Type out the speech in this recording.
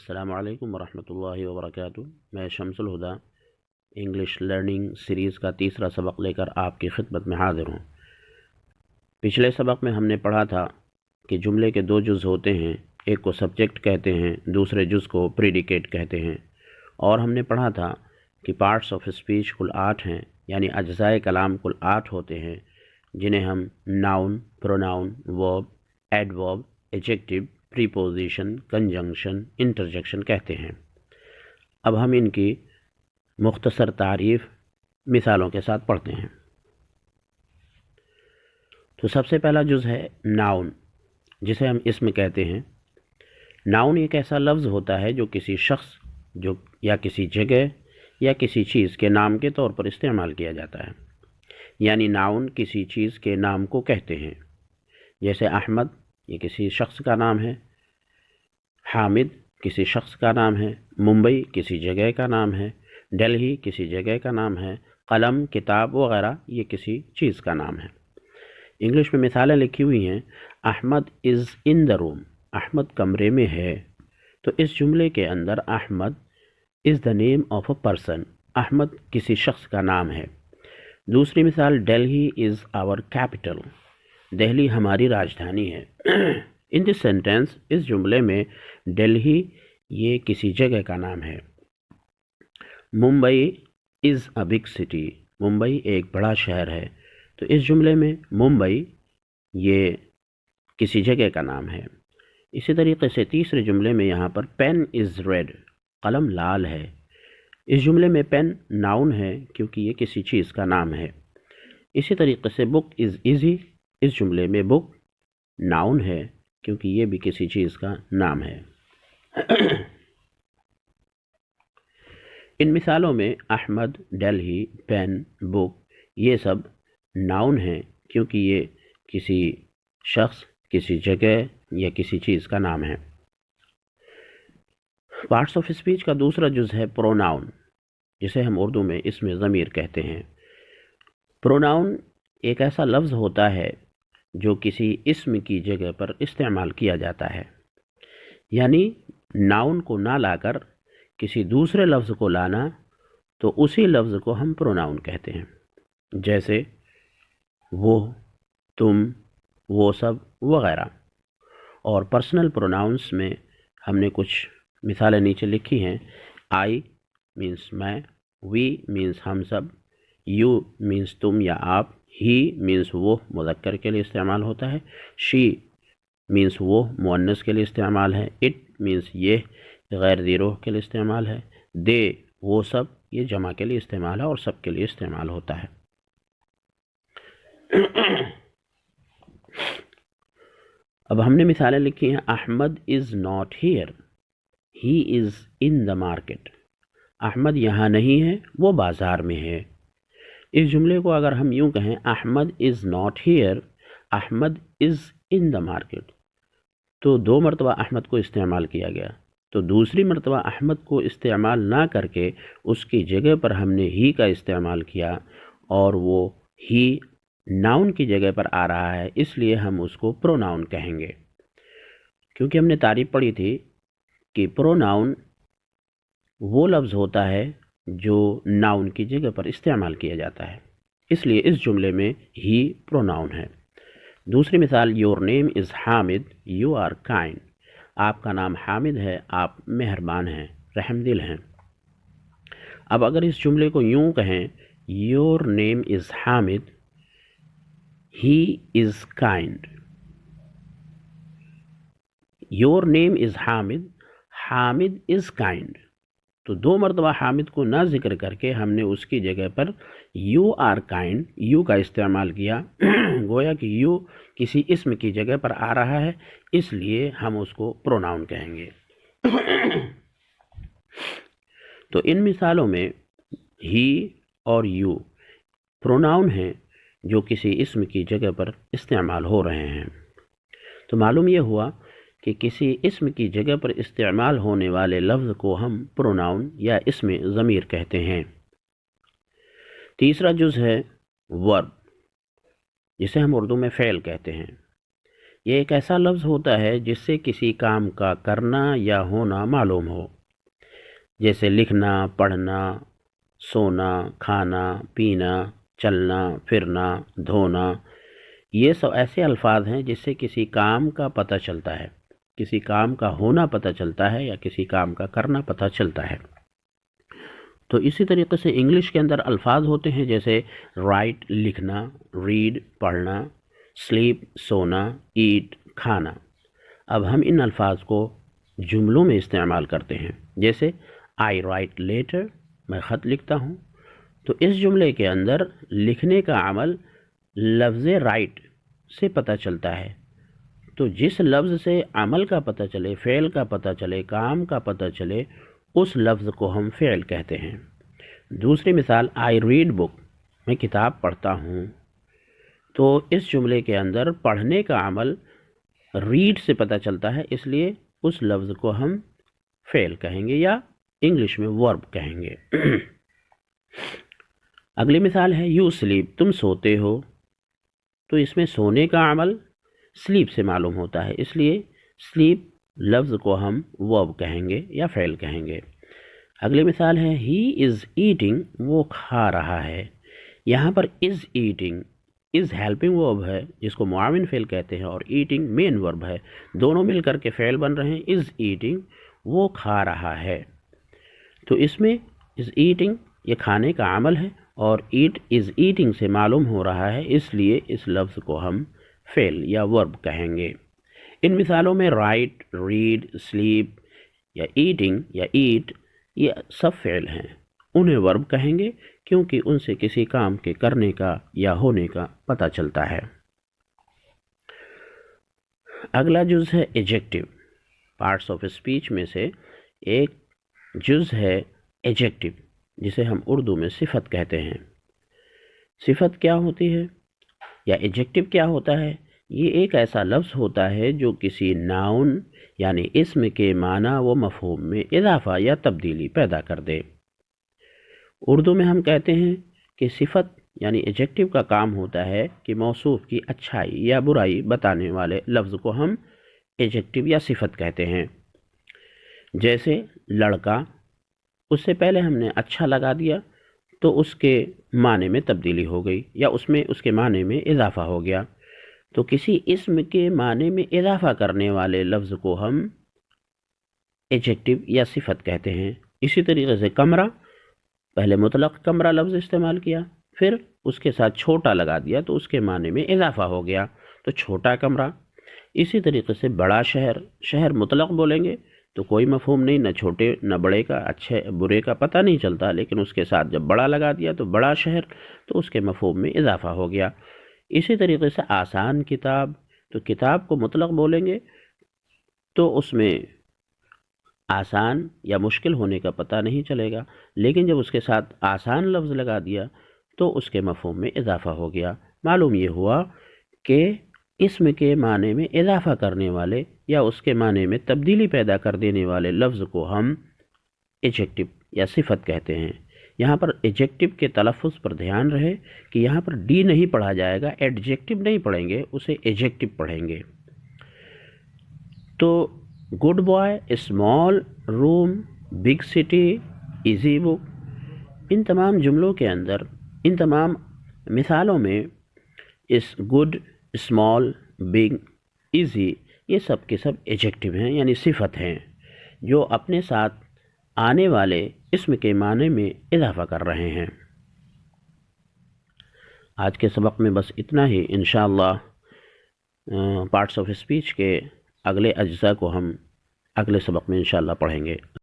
السلام علیکم ورحمۃ اللہ وبرکاتہ۔ میں شمس الہدا انگلش لرننگ سیریز کا تیسرا سبق لے کر آپ کی خدمت میں حاضر ہوں۔ پچھلے سبق میں ہم نے پڑھا تھا کہ جملے کے دو جز ہوتے ہیں، ایک کو سبجیکٹ کہتے ہیں، دوسرے جز کو پریڈیکیٹ کہتے ہیں، اور ہم نے پڑھا تھا کہ پارٹس آف اسپیچ کل 8 ہیں، یعنی اجزائے کلام کل 8 ہوتے ہیں، جنہیں ہم ناؤن، پروناؤن، ورب، ایڈورب، ایڈجیکٹو، پریپوزیشن، کنجنکشن، انٹرجیکشن کہتے ہیں۔ اب ہم ان کی مختصر تعریف مثالوں کے ساتھ پڑھتے ہیں۔ تو سب سے پہلا جز ہے ناؤن، جسے ہم اسم کہتے ہیں۔ ناؤن ایک ایسا لفظ ہوتا ہے جو کسی شخص یا کسی جگہ یا کسی چیز کے نام کے طور پر استعمال کیا جاتا ہے، یعنی ناؤن کسی چیز کے نام کو کہتے ہیں۔ جیسے احمد یہ کسی شخص کا نام ہے، حامد کسی شخص کا نام ہے، ممبئی کسی جگہ کا نام ہے، دہلی کسی جگہ کا نام ہے، قلم، کتاب وغیرہ یہ کسی چیز کا نام ہے۔ انگلش میں مثالیں لکھی ہوئی ہیں۔ احمد از ان دا روم، احمد کمرے میں ہے۔ تو اس جملے کے اندر Ahmed is the name of a person, Ahmed کسی شخص کا نام ہے۔ دوسری مثال، Delhi is our capital, Delhi ہماری راجدھانی ہے۔ ان دس سینٹینس، اس جملے میں دہلی یہ کسی جگہ کا نام ہے۔ ممبئی از اے بگ سٹی، ممبئی ایک بڑا شہر ہے۔ تو اس جملے میں ممبئی یہ کسی جگہ کا نام ہے۔ اسی طریقے سے تیسرے جملے میں یہاں پر پین از ریڈ، قلم لال ہے۔ اس جملے میں پین ناؤن ہے کیونکہ یہ کسی چیز کا نام ہے۔ اسی طریقے سے بک از ایزی، اس جملے میں بک ناؤن ہے کیونکہ یہ بھی کسی چیز کا نام ہے۔ ان مثالوں میں احمد، دہلی، پین، بک یہ سب ناؤن ہیں کیونکہ یہ کسی شخص، کسی جگہ یا کسی چیز کا نام ہے۔ پارٹس آف اسپیچ کا دوسرا جز ہے پروناؤن، جسے ہم اردو میں اسم ضمیر کہتے ہیں۔ پروناؤن ایک ایسا لفظ ہوتا ہے جو کسی اسم کی جگہ پر استعمال کیا جاتا ہے، یعنی ناؤن کو نہ لا کر کسی دوسرے لفظ کو لانا، تو اسی لفظ کو ہم پروناؤن کہتے ہیں۔ جیسے وہ، تم، وہ سب وغیرہ۔ اور پرسنل پروناؤنس میں ہم نے کچھ مثالیں نیچے لکھی ہیں۔ آئی مینس میں، وی مینس ہم سب، یو مینس تم یا آپ، ہی مینس وہ مذکر کے لیے استعمال ہوتا ہے، شی مینس وہ مؤنث کے لیے استعمال ہے، اٹ مینس یہ غیر ذی روح کے لیے استعمال ہے، دے وہ سب یہ جمع کے لیے استعمال ہے اور سب کے لیے استعمال ہوتا ہے۔ اب ہم نے مثالیں لکھی ہیں۔ Ahmed is not here, he is in the market, Ahmed یہاں نہیں ہے، وہ بازار میں ہے۔ اس جملے کو اگر ہم یوں کہیں، Ahmed is not here, Ahmed is in the market, تو 2 مرتبہ احمد کو استعمال کیا گیا۔ تو دوسری مرتبہ احمد کو استعمال نہ کر کے اس کی جگہ پر ہم نے ہی کا استعمال کیا، اور وہ ہی ناؤن کی جگہ پر آ رہا ہے، اس لیے ہم اس کو پروناؤن کہیں گے۔ کیونکہ ہم نے تعریف پڑھی تھی کہ پروناؤن وہ لفظ ہوتا ہے جو ناؤن کی جگہ پر استعمال کیا جاتا ہے، اس لیے اس جملے میں ہی پروناؤن ہے۔ دوسری مثال، your name is Hamid, you are kind, آپ کا نام حامد ہے، آپ مہربان ہیں، رحم دل ہیں۔ اب اگر اس جملے کو یوں کہیں، your name is Hamid, he is kind, your name is Hamid, Hamid is kind, تو 2 مرتبہ حامد کو نہ ذکر کر کے ہم نے اس کی جگہ پر یو آر کائنڈ، یو کا استعمال کیا، گویا کہ یو کسی اسم کی جگہ پر آ رہا ہے، اس لیے ہم اس کو پروناؤن کہیں گے۔ تو ان مثالوں میں ہی اور یو پروناؤن ہیں جو کسی اسم کی جگہ پر استعمال ہو رہے ہیں۔ تو معلوم یہ ہوا کہ کسی اسم کی جگہ پر استعمال ہونے والے لفظ کو ہم پروناؤن یا اسم ضمیر کہتے ہیں۔ تیسرا جز ہے ورب، جسے ہم اردو میں فعل کہتے ہیں۔ یہ ایک ایسا لفظ ہوتا ہے جس سے کسی کام کا کرنا یا ہونا معلوم ہو، جیسے لکھنا، پڑھنا، سونا، کھانا، پینا، چلنا، پھرنا، دھونا۔ یہ سب ایسے الفاظ ہیں جس سے کسی کام کا پتہ چلتا ہے، کسی کام کا ہونا پتہ چلتا ہے یا کسی کام کا کرنا پتہ چلتا ہے۔ تو اسی طریقے سے انگلش کے اندر الفاظ ہوتے ہیں جیسے رائٹ لکھنا، ریڈ پڑھنا، سلیپ سونا، ایٹ کھانا۔ اب ہم ان الفاظ کو جملوں میں استعمال کرتے ہیں، جیسے آئی رائٹ لیٹر، میں خط لکھتا ہوں۔ تو اس جملے کے اندر لکھنے کا عمل لفظ رائٹ سے پتہ چلتا ہے۔ تو جس لفظ سے عمل کا پتہ چلے، فعل کا پتہ چلے، کام کا پتہ چلے، اس لفظ کو ہم فعل کہتے ہیں۔ دوسری مثال، آئی ریڈ بک، میں کتاب پڑھتا ہوں۔ تو اس جملے کے اندر پڑھنے کا عمل ریڈ سے پتہ چلتا ہے، اس لیے اس لفظ کو ہم فعل کہیں گے یا انگلش میں ورب کہیں گے۔ اگلی مثال ہے یو سلیپ، تم سوتے ہو۔ تو اس میں سونے کا عمل سلیپ سے معلوم ہوتا ہے، اس لیے سلیپ لفظ کو ہم ورب کہیں گے یا فعل کہیں گے۔ اگلی مثال ہے ہی از ایٹنگ، وہ کھا رہا ہے۔ یہاں پر از ایٹنگ، از ہیلپنگ ورب ہے جس کو معاون فعل کہتے ہیں، اور ایٹنگ مین ورب ہے، دونوں مل کر کے فعل بن رہے ہیں۔ از ایٹنگ، وہ کھا رہا ہے۔ تو اس میں از ایٹنگ یہ کھانے کا عمل ہے، اور ایٹ از ایٹنگ سے معلوم ہو رہا ہے، اس لیے اس لفظ کو ہم فعل یا ورب کہیں گے۔ ان مثالوں میں رائٹ، ریڈ، سلیپ یا ایٹنگ یا ایٹ یہ سب فعل ہیں، انہیں ورب کہیں گے کیونکہ ان سے کسی کام کے کرنے کا یا ہونے کا پتہ چلتا ہے۔ اگلا جز ہے ایجیکٹو۔ پارٹس آف اسپیچ میں سے ایک جز ہے ایجیکٹو، جسے ہم اردو میں صفت کہتے ہیں۔ صفت کیا ہوتی ہے یا ایجیکٹو کیا ہوتا ہے؟ یہ ایک ایسا لفظ ہوتا ہے جو کسی ناؤن یعنی اسم کے معنی و مفہوم میں اضافہ یا تبدیلی پیدا کر دے۔ اردو میں ہم کہتے ہیں کہ صفت یعنی ایجیکٹو کا کام ہوتا ہے کہ موصوف کی اچھائی یا برائی بتانے والے لفظ کو ہم ایجیکٹو یا صفت کہتے ہیں۔ جیسے لڑکا، اس سے پہلے ہم نے اچھا لگا دیا تو اس کے معنی میں تبدیلی ہو گئی یا اس کے معنی میں اضافہ ہو گیا۔ تو کسی اسم کے معنی میں اضافہ کرنے والے لفظ کو ہم ایجیکٹو یا صفت کہتے ہیں۔ اسی طریقے سے کمرہ، پہلے مطلق کمرہ لفظ استعمال کیا، پھر اس کے ساتھ چھوٹا لگا دیا تو اس کے معنی میں اضافہ ہو گیا، تو چھوٹا کمرہ۔ اسی طریقے سے بڑا شہر، شہر مطلق بولیں گے تو کوئی مفہوم نہیں، نہ چھوٹے نہ بڑے کا، اچھے برے کا پتہ نہیں چلتا، لیکن اس کے ساتھ جب بڑا لگا دیا تو بڑا شہر، تو اس کے مفہوم میں اضافہ ہو گیا۔ اسی طریقے سے آسان کتاب، تو کتاب کو مطلق بولیں گے تو اس میں آسان یا مشکل ہونے کا پتہ نہیں چلے گا، لیکن جب اس کے ساتھ آسان لفظ لگا دیا تو اس کے مفہوم میں اضافہ ہو گیا۔ معلوم یہ ہوا کہ اسم کے معنی میں اضافہ کرنے والے یا اس کے معنی میں تبدیلی پیدا کر دینے والے لفظ کو ہم ایجیکٹو یا صفت کہتے ہیں۔ یہاں پر ایجیکٹو کے تلفظ پر دھیان رہے کہ یہاں پر ڈی نہیں پڑھا جائے گا، ایڈجیکٹو نہیں پڑھیں گے، اسے ایجیکٹو پڑھیں گے۔ تو good boy, small room, big city, easy بک، ان تمام جملوں کے اندر، ان تمام مثالوں میں اس گڈ، اسمال، بگ، ایزی یہ سب کے سب ایجیکٹو ہیں یعنی صفت ہیں جو اپنے ساتھ آنے والے اسم کے معنی میں اضافہ کر رہے ہیں۔ آج کے سبق میں بس اتنا ہی۔ انشاءاللہ پارٹس آف اسپیچ کے اگلے اجزاء کو ہم اگلے سبق میں انشاءاللہ پڑھیں گے۔